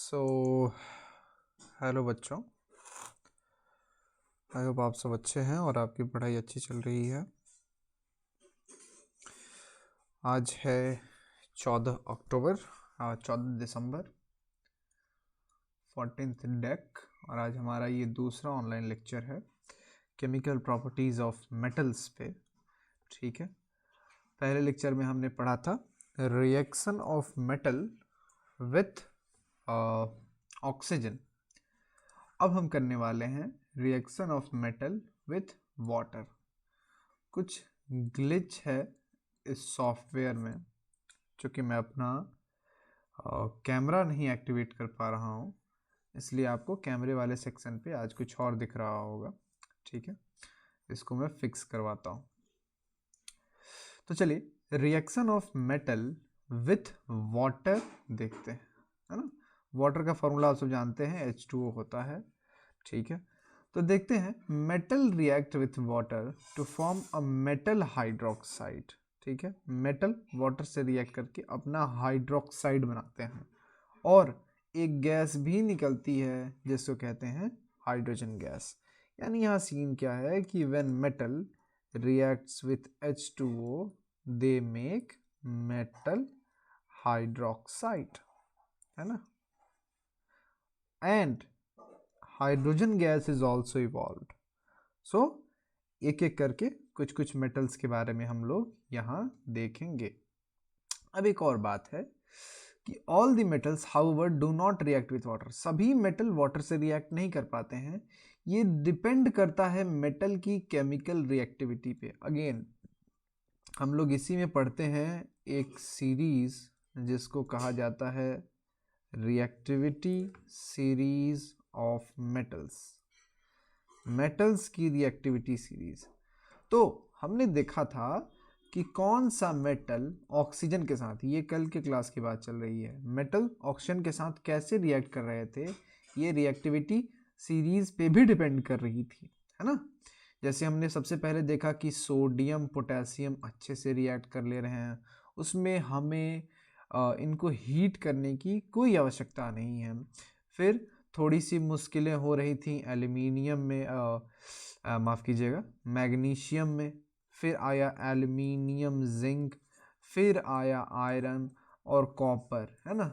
So hello बच्चों, I hope आप सब अच्छे हैं और आपकी पढ़ाई अच्छी चल रही है। आज है 14 अक्टूबर 14 दिसंबर 14th डेक और आज हमारा ये दूसरा ऑनलाइन लेक्चर है केमिकल प्रॉपर्टीज़ ऑफ मेटल्स पे। ठीक है, पहले लेक्चर में हमने पढ़ा था reaction of metal with oxygen. अब हम करने वाले हैं reaction of metal with water. कुछ ग्लिच है इस सॉफ्टवेयर में, चूँकि मैं अपना कैमरा नहीं एक्टिवेट कर पा रहा हूँ, इसलिए आपको कैमरे वाले सेक्शन पे आज कुछ और दिख रहा होगा। ठीक है, इसको मैं फिक्स करवाता हूँ। तो चलिए reaction of metal with water देखते हैं, है ना। वाटर का फॉर्मूला आप सब जानते हैं, H2O होता है। ठीक है, तो देखते हैं metal react with water to form a metal hydroxide. ठीक है, मेटल वाटर से रिएक्ट करके अपना हाइड्रोक्साइड बनाते हैं और एक गैस भी निकलती है जिसको कहते हैं हाइड्रोजन गैस। यानी यहाँ सीन क्या है कि when metal reacts with H2O they make metal hydroxide, है ना। And hydrogen gas is also evolved. So एक एक करके कुछ कुछ मेटल्स के बारे में हम लोग यहाँ देखेंगे। अब एक और बात है कि all the metals however do not react with water. सभी मेटल वाटर से रिएक्ट नहीं कर पाते हैं। ये डिपेंड करता है मेटल की केमिकल रिएक्टिविटी पे। अगेन हम लोग इसी में पढ़ते हैं एक सीरीज जिसको कहा जाता है reactivity series of metals, metals की रिएक्टिविटी सीरीज। तो हमने देखा था कि कौन सा मेटल ऑक्सीजन के साथ, ये कल के क्लास की बात चल रही है, मेटल ऑक्सीजन के साथ कैसे रिएक्ट कर रहे थे, ये रिएक्टिविटी सीरीज पे भी डिपेंड कर रही थी, है ना। जैसे हमने सबसे पहले देखा कि सोडियम पोटेशियम अच्छे से रिएक्ट कर ले रहे हैं, उसमें हमें इनको हीट करने की कोई आवश्यकता नहीं है। फिर थोड़ी सी मुश्किलें हो रही थी एल्यूमिनियम में, माफ़ कीजिएगा मैग्नीशियम में, फिर आया एल्यूमिनियम जिंक, फिर आया आयरन और कॉपर, है ना।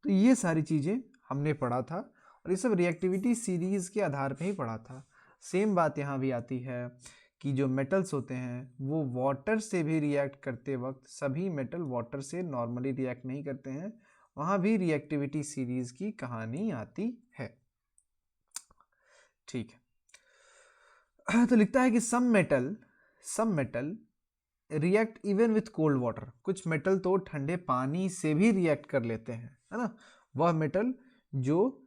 तो ये सारी चीज़ें हमने पढ़ा था और ये सब रिएक्टिविटी सीरीज़ के आधार पे ही पढ़ा था। सेम बात यहाँ भी आती है कि जो मेटल्स होते हैं वो वाटर से भी रिएक्ट करते वक्त, सभी मेटल वाटर से नॉर्मली रिएक्ट नहीं करते हैं, वहाँ भी रिएक्टिविटी सीरीज़ की कहानी आती है। ठीक है, तो लिखता है कि some metal react even with cold water. कुछ मेटल तो ठंडे पानी से भी रिएक्ट कर लेते हैं, है ना। वह मेटल जो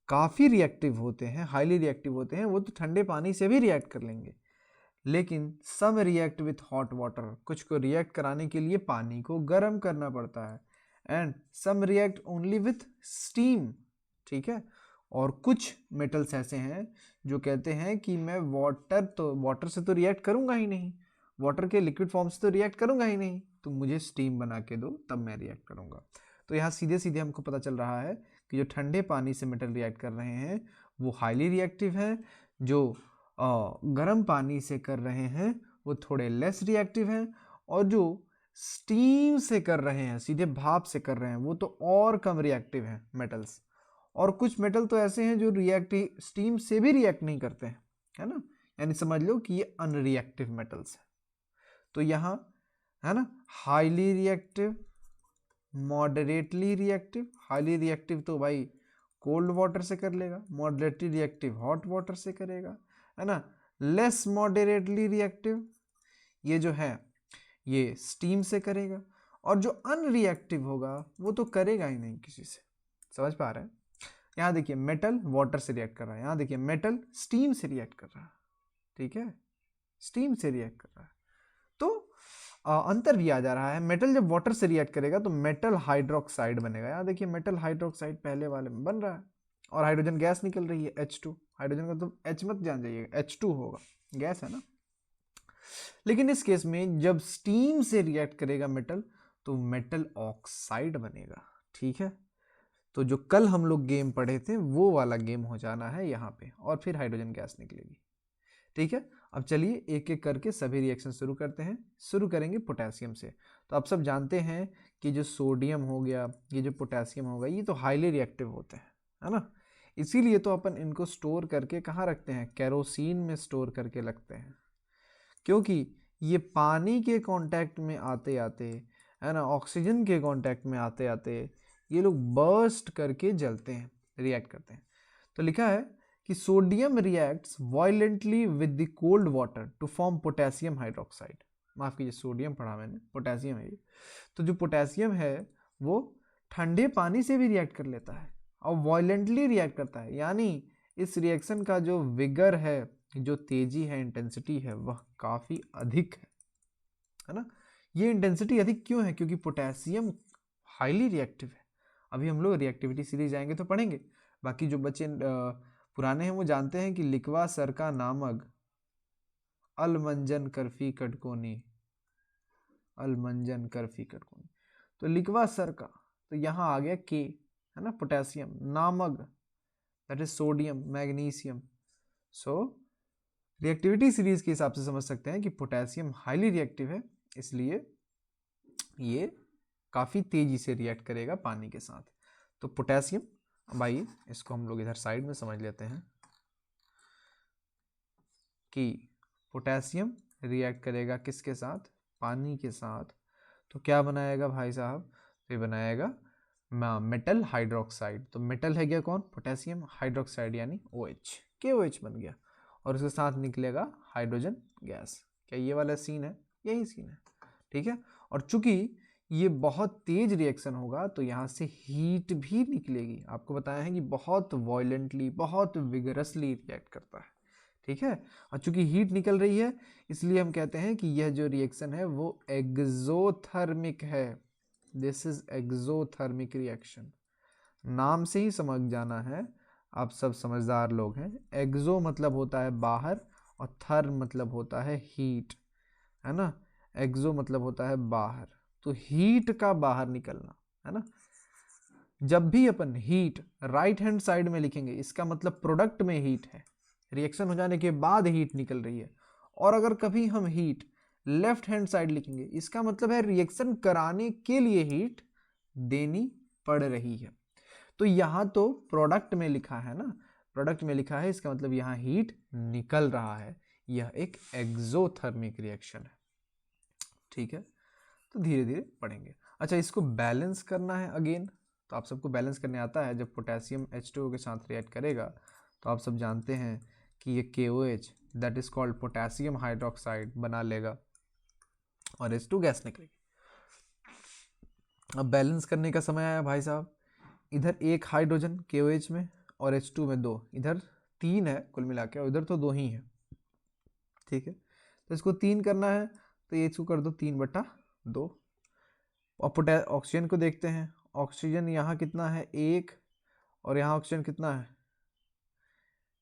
काफ़ी रिएक्टिव होते हैं, हाईली रिएक्टिव होते हैं, वो तो ठंडे पानी से भी रिएक्ट कर लेंगे। लेकिन सम रिएक्ट विथ हॉट वाटर, कुछ को रिएक्ट कराने के लिए पानी को गर्म करना पड़ता है। And some react only with steam. ठीक है, और कुछ मेटल्स ऐसे हैं जो कहते हैं कि मैं वाटर से तो रिएक्ट करूंगा ही नहीं, वाटर के लिक्विड फॉर्म से तो रिएक्ट करूंगा ही नहीं, तो मुझे स्टीम बना के दो तब मैं रिएक्ट करूंगा। तो यहाँ सीधे सीधे हमको पता चल रहा है कि जो ठंडे पानी से मेटल रिएक्ट कर रहे हैं वो हाईली रिएक्टिव हैं, जो गर्म पानी से कर रहे हैं वो थोड़े लेस रिएक्टिव हैं, और जो स्टीम से कर रहे हैं, सीधे भाप से कर रहे हैं, वो तो और कम रिएक्टिव हैं मेटल्स। और कुछ मेटल तो ऐसे हैं जो स्टीम से भी रिएक्ट नहीं करते हैं, है ना। यानी समझ लो कि ये अनरिएक्टिव मेटल्स है। तो यहाँ है ना, highly reactive, moderately reactive. Highly reactive तो भाई कोल्ड वाटर से कर लेगा, मॉडरेटली रिएक्टिव हॉट वाटर से करेगा, है ना। लेस मॉडरेटली रिएक्टिव ये जो है ये स्टीम से करेगा, और जो अनरिएक्टिव होगा वो तो करेगा ही नहीं किसी से। समझ पा रहे हैं। यहाँ देखिए मेटल वाटर से रिएक्ट कर रहा है, यहाँ देखिए मेटल स्टीम से रिएक्ट कर रहा है। ठीक है, स्टीम से रिएक्ट कर रहा है, तो अंतर भी आ जा रहा है। मेटल जब वाटर से रिएक्ट करेगा तो मेटल हाइड्रोक्साइड बनेगा। यहाँ देखिए मेटल हाइड्रोक्साइड पहले वाले में बन रहा है और हाइड्रोजन गैस निकल रही है H2। हाइड्रोजन का तो H मत जान जाइएगा, H2 होगा, गैस है ना। लेकिन इस केस में जब स्टीम से रिएक्ट करेगा मेटल तो मेटल ऑक्साइड बनेगा। ठीक है, तो जो कल हम लोग गेम पढ़े थे वो वाला गेम हो जाना है यहाँ पे, और फिर हाइड्रोजन गैस निकलेगी। ठीक है, अब चलिए एक एक करके सभी रिएक्शन शुरू करते हैं। शुरू करेंगे पोटेशियम से। तो आप सब जानते हैं कि जो सोडियम हो गया, ये जो पोटेशियम होगा, ये तो हाईली रिएक्टिव होते हैं, है ना। इसीलिए तो अपन इनको स्टोर करके कहाँ रखते हैं, केरोसिन में स्टोर करके रखते हैं, क्योंकि ये पानी के कांटेक्ट में आते आते, है ना, ऑक्सीजन के कांटेक्ट में आते आते ये लोग बर्स्ट करके जलते हैं, रिएक्ट करते हैं। तो लिखा है कि sodium reacts violently with the cold water to form potassium hydroxide. माफ कीजिए, सोडियम पढ़ा मैंने, पोटेशियम है ये। तो जो पोटेशियम है वो ठंडे पानी से भी रिएक्ट कर लेता है और वायलेंटली रिएक्ट करता है, यानी इस रिएक्शन का जो विगर है, जो तेजी है, इंटेंसिटी है, वह काफी अधिक है ना। ये इंटेंसिटी अधिक क्यों है, क्योंकि पोटेशियम हाईली रिएक्टिव है। अभी हम लोग रिएक्टिविटी सीरीज जाएंगे तो पढ़ेंगे। बाकी जो बच्चे पुराने हैं वो जानते हैं कि लिक्वा सरका नामक अलमंजन करफी कटकोनी, अलमंजन करफी कटकोनी। तो लिक्वा सरका, तो यहाँ आ गया के, है ना, पोटेशियम, नामक that is sodium, magnesium. So reactivity series के हिसाब से समझ सकते हैं कि पोटेशियम हाईली रिएक्टिव है, इसलिए ये काफी तेजी से रिएक्ट करेगा पानी के साथ। तो पोटेशियम, अब आइए इसको हम लोग इधर साइड में समझ लेते हैं कि पोटेशियम रिएक्ट करेगा किसके साथ, पानी के साथ। तो क्या बनाएगा भाई साहब, तो ये बनाएगा मेटल हाइड्रोक्साइड। तो मेटल है क्या, कौन, पोटेशियम, हाइड्रोक्साइड यानी OH, KOH बन गया, और उसके साथ निकलेगा हाइड्रोजन गैस। क्या ये वाला सीन है, यही सीन है, ठीक है। और चूंकि ये बहुत तेज रिएक्शन होगा तो यहाँ से हीट भी निकलेगी। आपको बताया है कि बहुत वायलेंटली, बहुत विगरसली रिएक्ट करता है, ठीक है। और चूंकि हीट निकल रही है, इसलिए हम कहते हैं कि यह जो रिएक्शन है वो एक्सोथर्मिक है। दिस इज एक्सोथर्मिक रिएक्शन, नाम से ही समझ जाना है, आप सब समझदार लोग हैं। एक्सो मतलब होता है बाहर, और थर्म मतलब होता है हीट, है ना। एक्सो मतलब होता है बाहर, तो हीट का बाहर निकलना, है ना। जब भी अपन हीट राइट हैंड साइड में लिखेंगे, इसका मतलब प्रोडक्ट में हीट है, रिएक्शन हो जाने के बाद हीट निकल रही है। और अगर कभी हम हीट लेफ्ट हैंड साइड लिखेंगे, इसका मतलब है रिएक्शन कराने के लिए हीट देनी पड़ रही है। तो यहां तो प्रोडक्ट में लिखा है ना, प्रोडक्ट में लिखा है, इसका मतलब यहां हीट निकल रहा है, यह एक एक्सोथर्मिक रिएक्शन है, ठीक है। तो धीरे धीरे पढ़ेंगे। अच्छा, इसको बैलेंस करना है अगेन, तो आप सबको बैलेंस करने आता है। जब पोटेशियम H2O के साथ रिएक्ट करेगा तो आप सब जानते हैं कि ये KOH that is called potassium hydroxide बना लेगा और H2 गैस निकलेगी। अब बैलेंस करने का समय आया भाई साहब। इधर एक हाइड्रोजन KOH में और H2 में 2, इधर 3 है कुल मिला के, और इधर तो 2 ही है, ठीक है। तो इसको 3 करना है, तो ये इसको कर दो 3/2। और ऑक्सीजन को देखते हैं, ऑक्सीजन यहाँ कितना है, 1, और यहाँ ऑक्सीजन कितना है,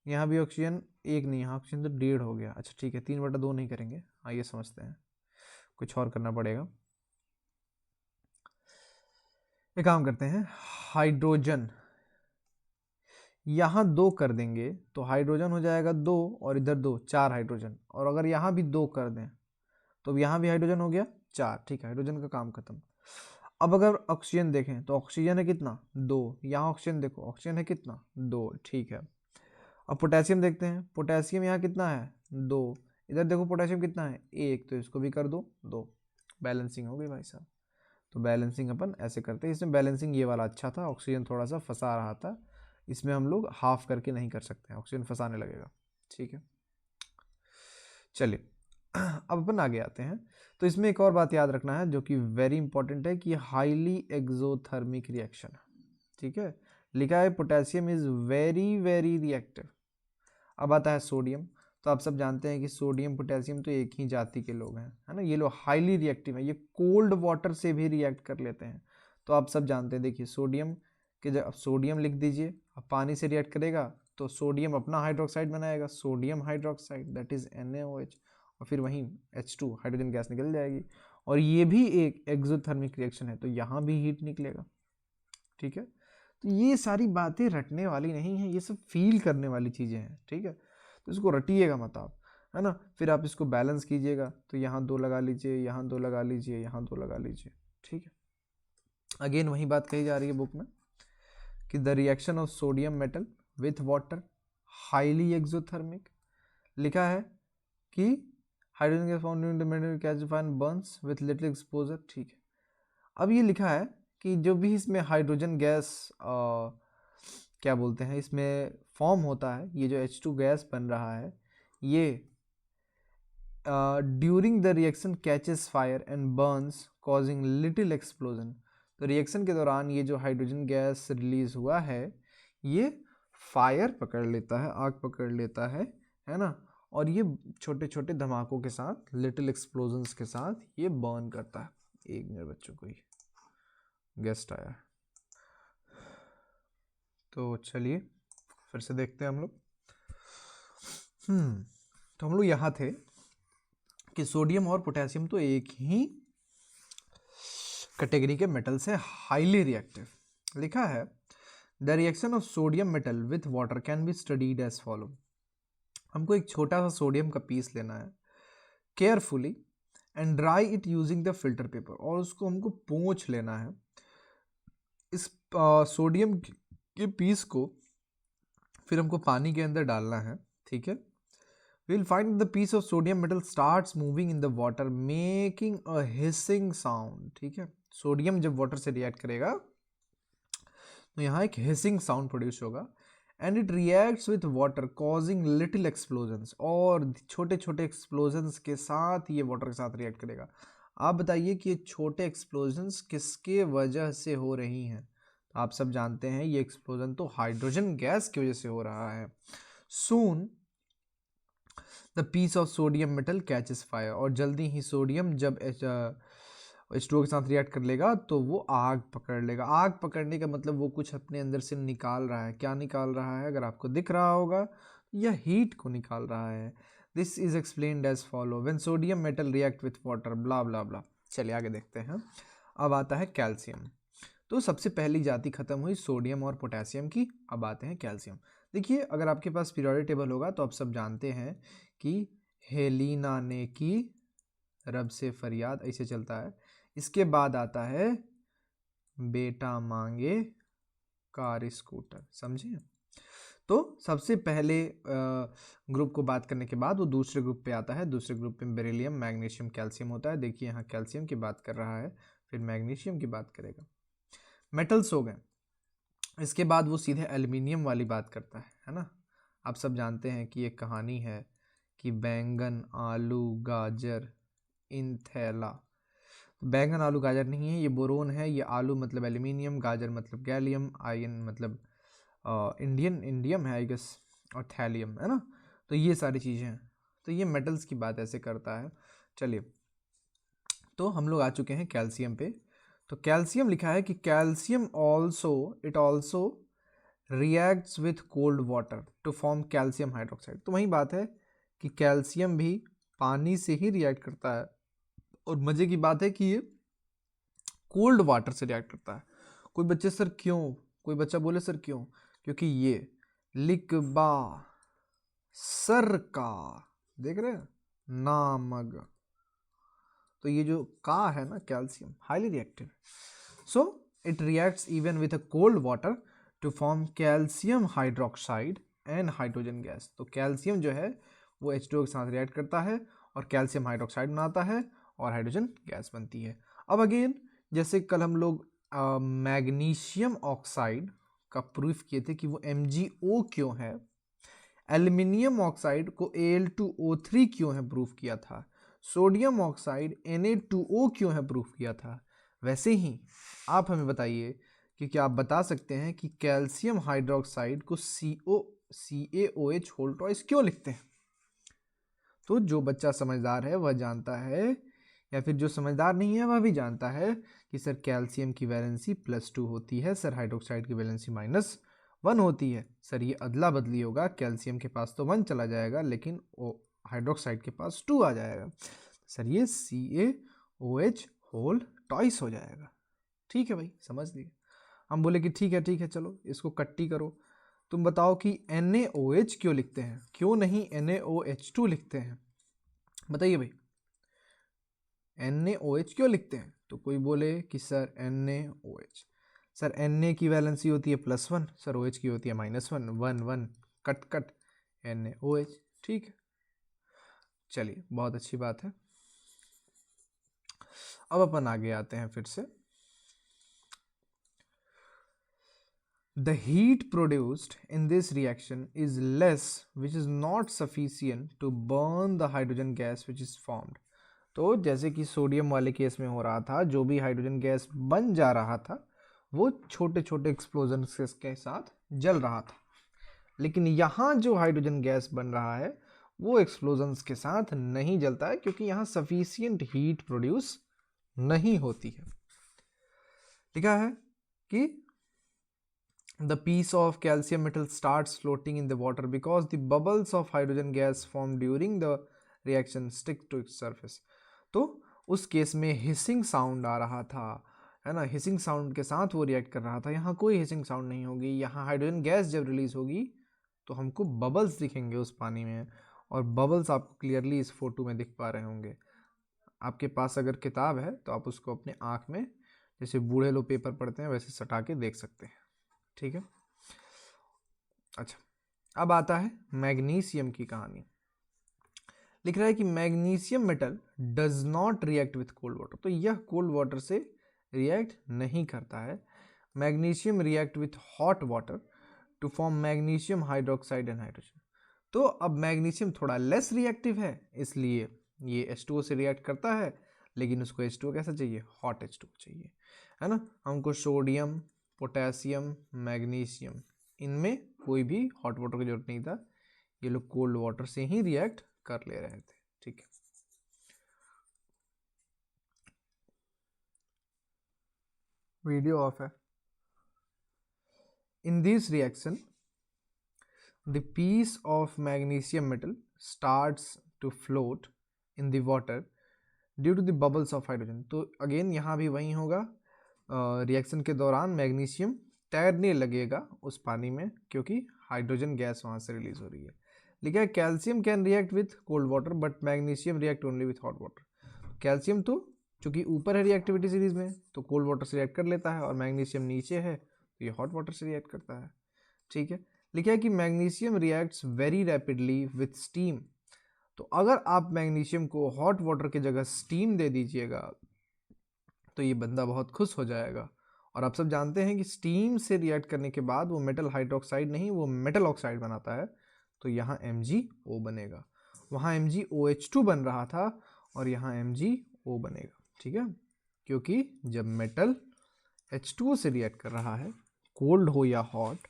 यहाँ भी ऑक्सीजन 1 नहीं, यहाँ ऑक्सीजन तो 1.5 हो गया। अच्छा ठीक है, 3/2 नहीं करेंगे, आइए समझते हैं, कुछ और करना पड़ेगा। एक काम करते हैं, हाइड्रोजन यहाँ 2 कर देंगे तो हाइड्रोजन हो जाएगा 2, और इधर 2, 4 हाइड्रोजन। और अगर यहाँ भी 2 कर दें तो यहाँ भी हाइड्रोजन हो गया 4, ठीक है, हाइड्रोजन का काम खत्म। अब अगर ऑक्सीजन देखें तो ऑक्सीजन है कितना, 2, यहाँ ऑक्सीजन देखो, ऑक्सीजन है कितना, 2, ठीक है। अब पोटेशियम देखते हैं, पोटेशियम यहाँ कितना है, 2, इधर देखो पोटेशियम कितना है, 1, तो इसको भी कर दो 2, बैलेंसिंग हो गई भाई साहब। तो बैलेंसिंग अपन ऐसे करते हैं। इसमें बैलेंसिंग ये वाला अच्छा था, ऑक्सीजन थोड़ा सा फंसा रहा था, इसमें हम लोग हाफ करके नहीं कर सकते हैं, ऑक्सीजन फंसाने लगेगा, ठीक है। चलिए अब अपन आगे आते हैं। तो इसमें एक और बात याद रखना है जो कि वेरी इंपॉर्टेंट है, कि हाईली एक्सोथर्मिक रिएक्शन है, ठीक है। लिखा है potassium is very very reactive. अब आता है सोडियम। तो आप सब जानते हैं कि सोडियम पोटेशियम तो एक ही जाति के लोग हैं, है ना। ये लोग हाईली रिएक्टिव है, ये कोल्ड वाटर से भी रिएक्ट कर लेते हैं। तो आप सब जानते हैं, देखिए सोडियम के जब सोडियम लिख दीजिए, अब पानी से रिएक्ट करेगा तो सोडियम अपना हाइड्रोक्साइड बनाएगा, sodium hydroxide that is NaOH, और फिर वहीं H2 हाइड्रोजन गैस निकल जाएगी। और ये भी एक एक्सोथर्मिक रिएक्शन है, तो यहाँ भी हीट निकलेगा, ठीक है। तो ये सारी बातें रटने वाली नहीं है, ये सब फील करने वाली चीज़ें हैं, ठीक है। तो इसको रटिएगा मत आप, है ना। फिर आप इसको बैलेंस कीजिएगा, तो यहाँ 2 लगा लीजिए, यहाँ 2 लगा लीजिए, यहाँ 2 लगा लीजिए, ठीक है। अगेन वही बात कही जा रही है बुक में कि the reaction of sodium metal with water highly exothermic, लिखा है कि hydrogen gas found in the metal gasified burns with little exposure, ठीक है। अब ये लिखा है कि जो भी इसमें हाइड्रोजन गैस क्या बोलते हैं इसमें फॉर्म होता है, ये जो H2 गैस बन रहा है, ये during the reaction catches fire and Burns causing little explosion. तो रिएक्शन के दौरान ये जो हाइड्रोजन गैस रिलीज हुआ है ये फायर पकड़ लेता है, आग पकड़ लेता है ना, और ये छोटे छोटे धमाकों के साथ, लिटिल एक्सप्लोजन्स के साथ ये बर्न करता है। एक मिनट बच्चों, कोई गेस्ट आया, तो चलिए फिर से देखते हैं हम लोग। तो हम लोग यहाँ थे कि सोडियम और पोटेशियम तो एक ही कैटेगरी के मेटल से हाईली रिएक्टिव। लिखा है the reaction of sodium metal with water can be studied as follow. हमको एक छोटा सा सोडियम का पीस लेना है carefully and dry it using the filter paper, और उसको हमको पोंछ लेना है। इस सोडियम के पीस को फिर हमको पानी के अंदर डालना है, ठीक है। We will find the piece of sodium metal starts moving in the water making a hissing sound, ठीक है। सोडियम जब वाटर से रिएक्ट करेगा तो यहाँ एक हिसिंग साउंड प्रोड्यूस होगा and it reacts with water causing little explosions, और छोटे छोटे एक्सप्लोजन्स के साथ ये वाटर के साथ रिएक्ट करेगा। आप बताइए कि ये छोटे एक्सप्लोजन्स किसके वजह से हो रही हैं। आप सब जानते हैं ये एक्सप्लोजन तो हाइड्रोजन गैस की वजह से हो रहा है। Soon the piece of sodium metal catches fire, और जल्दी ही सोडियम जब H2O के साथ रिएक्ट कर लेगा तो वो आग पकड़ लेगा। आग पकड़ने का मतलब वो कुछ अपने अंदर से निकाल रहा है। क्या निकाल रहा है? अगर आपको दिख रहा होगा, यह हीट को निकाल रहा है। This is explained as follow when sodium metal react with water blah blah blah. चलिए आगे देखते हैं। अब आता है कैल्शियम। तो सबसे पहली जाति खत्म हुई सोडियम और पोटेशियम की, अब आते हैं कैल्शियम। देखिए अगर आपके पास पीरियोडिक टेबल होगा तो आप सब जानते हैं कि हेलिना ने की रब से फरियाद, ऐसे चलता है। इसके बाद आता है बेटा मांगे कार स्कूटर, समझे। तो सबसे पहले ग्रुप को बात करने के बाद वो दूसरे ग्रुप पे आता है। दूसरे ग्रुप पे बेरिलियम, मैग्नीशियम, कैल्शियम होता है। देखिए यहाँ कैल्शियम की बात कर रहा है, फिर मैग्नीशियम की बात करेगा। मेटल्स हो गए। इसके बाद वो सीधे एल्युमिनियम वाली बात करता है ना। आप सब जानते हैं कि एक कहानी है कि बैंगन, आलू, गाजर इन थैला। बैंगन, आलू, गाजर नहीं है, ये बोरोन है। ये आलू मतलब एल्युमिनियम, गाजर मतलब गैलियम, आयन मतलब इंडियम है आई गेस, और थैलियम है ना। तो ये सारी चीज़ें हैं। तो ये मेटल्स की बात ऐसे करता है। चलिए तो हम लोग आ चुके हैं कैल्शियम पे। तो कैल्शियम लिखा है कि calcium also reacts with cold water to form calcium hydroxide. तो वही बात है कि कैल्शियम भी पानी से ही रिएक्ट करता है, और मज़े की बात है कि ये कोल्ड वाटर से रिएक्ट करता है। कोई बच्चे सर क्यों, कोई बच्चा बोले सर क्यों, क्योंकि ये लिकबा सर का, देख रहे हैं, नामग। तो ये जो का है ना calcium, highly reactive, so it reacts even with a cold water to form calcium hydroxide and hydrogen gas. तो कैल्शियम जो है वो H2O के साथ रिएक्ट करता है और कैल्शियम हाइड्रोक्साइड बनाता है और हाइड्रोजन गैस बनती है। अब अगेन जैसे कल हम लोग मैग्नीशियम ऑक्साइड का प्रूफ किए थे कि वो MgO क्यों है, एल्युमिनियम ऑक्साइड को Al2O3 क्यों है प्रूफ किया था, सोडियम ऑक्साइड Na2O क्यों है प्रूफ किया था, वैसे ही आप हमें बताइए कि क्या आप बता सकते हैं कि कैल्शियम हाइड्रोक्साइड को CaOH होल ट्वाइस क्यों लिखते हैं। तो जो बच्चा समझदार है वह जानता है, या फिर जो समझदार नहीं है वह भी जानता है कि सर कैल्शियम की वैलेंसी +2 होती है, सर हाइड्रोक्साइड की वैलेंसी -1 होती है। सर ये अदला बदली होगा, कैल्शियम के पास तो 1 चला जाएगा लेकिन हाइड्रोक्साइड के पास 2 आ जाएगा। सर ये CaOH होल ट्वाइस हो जाएगा। ठीक है भाई, समझ लिए। हम बोले कि ठीक है चलो इसको कट्टी करो। तुम बताओ कि NaOH क्यों लिखते हैं, क्यों नहीं NaOH2 लिखते हैं? बताइए भाई, NaOH क्यों लिखते हैं? तो कोई बोले कि सर NaOH, सर Na की वैलेंसी होती है +1, सर OH की होती है -1, 1 1 कट कट NaOH। ठीक है, चलिए बहुत अच्छी बात है। अब अपन आगे आते हैं फिर से। The heat produced in this reaction is less, which is not sufficient to burn the hydrogen gas which is formed. तो जैसे कि सोडियम वाले केस में हो रहा था, जो भी हाइड्रोजन गैस बन जा रहा था वो छोटे छोटे एक्सप्लोजन के साथ जल रहा था, लेकिन यहाँ जो हाइड्रोजन गैस बन रहा है वो एक्सप्लोजन्स के साथ नहीं जलता है, क्योंकि यहाँ सफिशियंट हीट प्रोड्यूस नहीं होती है। लिखा है कि the piece of calcium metal starts floating in the water because the bubbles of hydrogen gas formed during the reaction stick to its surface. तो उस केस में हिसिंग साउंड आ रहा था, है ना, हिसिंग साउंड के साथ वो रिएक्ट कर रहा था। यहाँ कोई हिसिंग साउंड नहीं होगी, यहाँ हाइड्रोजन गैस जब रिलीज होगी तो हमको बबल्स दिखेंगे उस पानी में, और बबल्स आपको क्लियरली इस फोटो में दिख पा रहे होंगे। आपके पास अगर किताब है तो आप उसको अपने आँख में, जैसे बूढ़े लोग पेपर पढ़ते हैं वैसे सटा के देख सकते हैं। ठीक है, अच्छा अब आता है मैग्नीशियम की कहानी। लिख रहा है कि magnesium metal does not react with cold water, तो यह कोल्ड वाटर से रिएक्ट नहीं करता है। Magnesium react with hot water to form magnesium hydroxide and hydrogen. तो अब मैग्नीशियम थोड़ा लेस रिएक्टिव है, इसलिए ये H2O से रिएक्ट करता है, लेकिन उसको H2O कैसा चाहिए, हॉट H2O चाहिए, है ना। हमको सोडियम, पोटेशियम, मैग्नीशियम, इनमें कोई भी हॉट वाटर की जरूरत नहीं था, ये लोग कोल्ड वाटर से ही रिएक्ट कर ले रहे थे। ठीक है, वीडियो ऑफ है। In this reaction the piece of magnesium metal starts to float in the water due to the bubbles of hydrogen. तो अगेन यहाँ भी वही होगा, रिएक्शन के दौरान मैग्नीशियम तैरने लगेगा उस पानी में, क्योंकि हाइड्रोजन गैस वहाँ से रिलीज हो रही है। लिखा है calcium can react with cold water but magnesium react only with hot water. Calcium तो चूंकि ऊपर है रिएक्टिविटी सीरीज में तो कोल्ड वाटर से रिएक्ट कर लेता है, और मैग्नीशियम नीचे है तो ये हॉट वाटर से रिएक्ट करता है। ठीक है, लिखा है कि magnesium reacts very rapidly with steam. तो अगर आप मैग्नीशियम को हॉट वाटर की जगह स्टीम दे दीजिएगा तो ये बंदा बहुत खुश हो जाएगा। और आप सब जानते हैं कि स्टीम से रिएक्ट करने के बाद वो मेटल हाइड्रोक्साइड नहीं, वो मेटल ऑक्साइड बनाता है, तो यहाँ MgO बनेगा। वहाँ MgOH2 बन रहा था और यहाँ MgO बनेगा। ठीक है, क्योंकि जब मेटल H2O से रिएक्ट कर रहा है, कोल्ड हो या हॉट,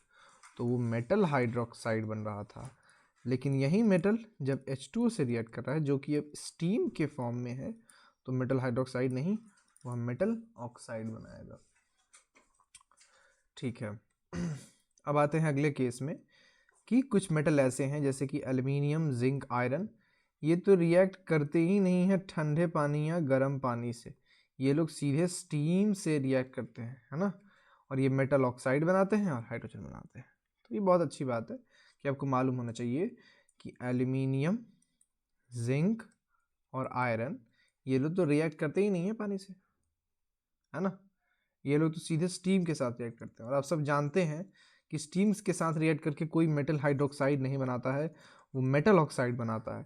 तो वो मेटल हाइड्रोक्साइड बन रहा था, लेकिन यही मेटल जब H2O से रिएक्ट कर रहा है जो कि अब स्टीम के फॉर्म में है, तो मेटल हाइड्रोक्साइड नहीं, वह मेटल ऑक्साइड बनाएगा। ठीक है, अब आते हैं अगले केस में कि कुछ मेटल ऐसे हैं जैसे कि एल्युमिनियम, जिंक, आयरन, ये तो रिएक्ट करते ही नहीं है ठंडे पानी या गर्म पानी से, ये लोग सीधे स्टीम से रिएक्ट करते हैं, है ना, और ये मेटल ऑक्साइड बनाते हैं और हाइड्रोजन बनाते हैं। तो ये बहुत अच्छी बात है कि आपको मालूम होना चाहिए कि एल्युमिनियम, जिंक और आयरन ये लोग तो रिएक्ट करते ही नहीं है पानी से, है ना, ये लोग तो सीधे स्टीम के साथ रिएक्ट करते हैं। और आप सब जानते हैं कि स्टीम्स के साथ रिएक्ट करके कोई मेटल हाइड्रोक्साइड नहीं बनाता है, वो मेटल ऑक्साइड बनाता है।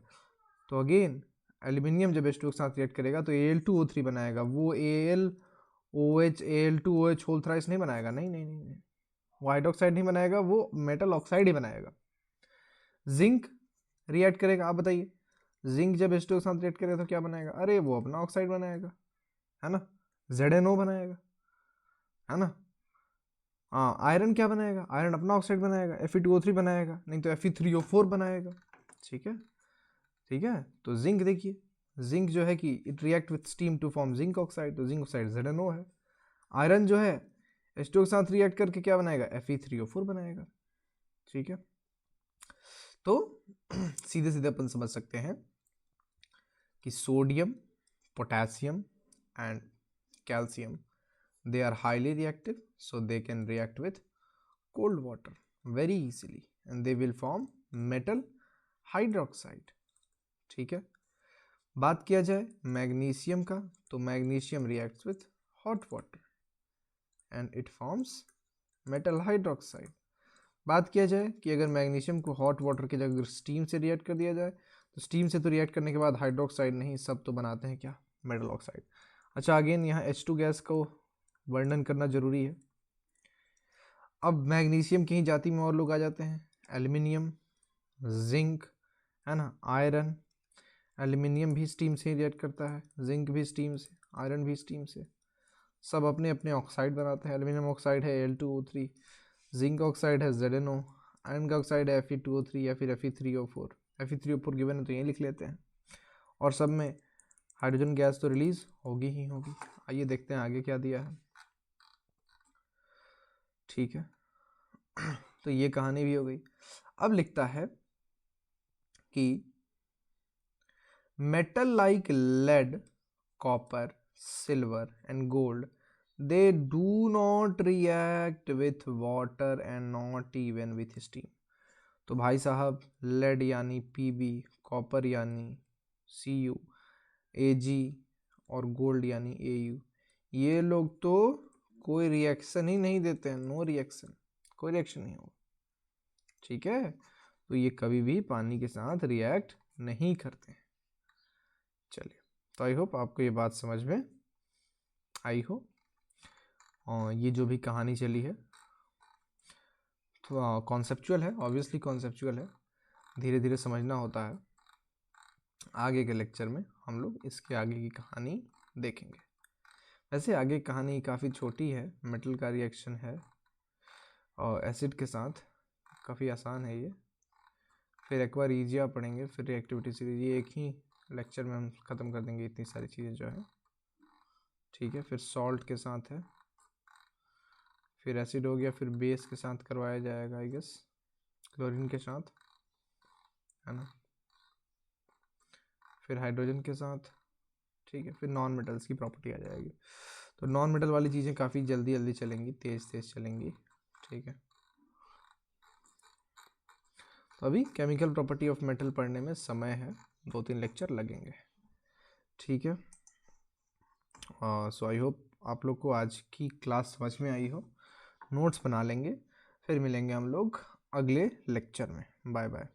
तो अगेन एल्यूमिनियम जब H2O के साथ रिएक्ट करेगा तो Al2O3 बनाएगा, वो AlOH Al2OH होल थ्राइस नहीं बनाएगा, नहीं नहीं नहीं, वो हाइड्रोक्साइड नहीं बनाएगा, वो मेटल ऑक्साइड ही बनाएगा। जिंक रिएक्ट करेगा, आप बताइए जिंक जब H2O के साथ रिएक्ट करेगा तो क्या बनाएगा, अरे वो अपना ऑक्साइड बनाएगा, है ना, ZnO बनाएगा, है ना। हाँ, आयरन क्या बनाएगा, आयरन अपना ऑक्साइड बनाएगा, Fe2O3 बनाएगा, नहीं तो Fe3O4 बनाएगा। ठीक है, ठीक है, तो जिंक देखिए, जिंक जो है कि it react with steam to form zinc oxide, तो जिंक ऑक्साइड ZnO है। आयरन जो है H2O के साथ रिएक्ट करके क्या बनाएगा, Fe3O4 बनाएगा। ठीक है, तो सीधे सीधे अपन समझ सकते हैं कि sodium, potassium and calcium they are highly reactive, so they can react with cold water very easily and they will form metal hydroxide. ठीक है, बात किया जाए मैग्नीशियम का, तो magnesium reacts with hot water and it forms metal hydroxide. बात किया जाए कि अगर मैग्नीशियम को हॉट वाटर की जगह स्टीम से रिएक्ट कर दिया जाए, तो स्टीम से तो रिएक्ट करने के बाद हाइड्रोक्साइड नहीं, सब तो बनाते हैं क्या, मेटल ऑक्साइड। अच्छा, अगेन यहाँ H2 गैस को वर्णन करना जरूरी है। अब मैग्नीशियम की ही जाति में और लोग आ जाते हैं, एल्युमिनियम, जिंक, है ना, आयरन। एल्युमिनियम भी स्टीम से ही रिएक्ट करता है, जिंक भी स्टीम से, आयरन भी स्टीम से, सब अपने अपने ऑक्साइड बनाते हैं। एल्युमिनियम ऑक्साइड है Al2O3, जिंक ऑक्साइड है ZnO, आयरन का ऑक्साइड है Fe2O3 या फिर Fe3O4। Fe3O4 गिवन है तो यही लिख लेते हैं, और सब में हाइड्रोजन गैस तो रिलीज होगी ही होगी। आइए देखते हैं आगे क्या दिया है। ठीक है, तो ये कहानी भी हो गई। अब लिखता है कि metal like lead, copper, silver and gold, they do not react with water and not even with steam। तो भाई साहब, लेड यानी Pb, कॉपर यानी Cu, Ag और गोल्ड यानी Au, ये लोग तो कोई रिएक्शन ही नहीं देते हैं, नो रिएक्शन, कोई रिएक्शन नहीं होगा। ठीक है, तो ये कभी भी पानी के साथ रिएक्ट नहीं करते हैं। चलिए, तो आई होप आपको ये बात समझ में आई हो। और ये जो भी कहानी चली है तो कॉन्सेप्चुअल है, ऑब्वियसली कॉन्सेप्चुअल है, धीरे धीरे समझना होता है। आगे के लेक्चर में हम लोग इसके आगे की कहानी देखेंगे। वैसे आगे कहानी काफ़ी छोटी है, मेटल का रिएक्शन है और एसिड के साथ, काफ़ी आसान है ये। फिर एक बार ईजिया पढ़ेंगे, फिर रिएक्टिविटी सीरीज, ये एक ही लेक्चर में हम ख़त्म कर देंगे इतनी सारी चीज़ें जो है। ठीक है, फिर सॉल्ट के साथ है, फिर एसिड हो गया, फिर बेस के साथ करवाया जाएगा आई गेस, क्लोरीन के साथ, है ना, फिर हाइड्रोजन के साथ। ठीक है, फिर नॉन मेटल्स की प्रॉपर्टी आ जाएगी। तो नॉन मेटल वाली चीज़ें काफ़ी जल्दी जल्दी चलेंगी, तेज़ तेज़ चलेंगी। ठीक है, तो अभी केमिकल प्रॉपर्टी ऑफ मेटल पढ़ने में समय है, 2-3 लेक्चर लगेंगे। ठीक है, सो आई होप आप लोग को आज की क्लास समझ में आई हो। नोट्स बना लेंगे, फिर मिलेंगे हम लोग अगले लेक्चर में। Bye bye.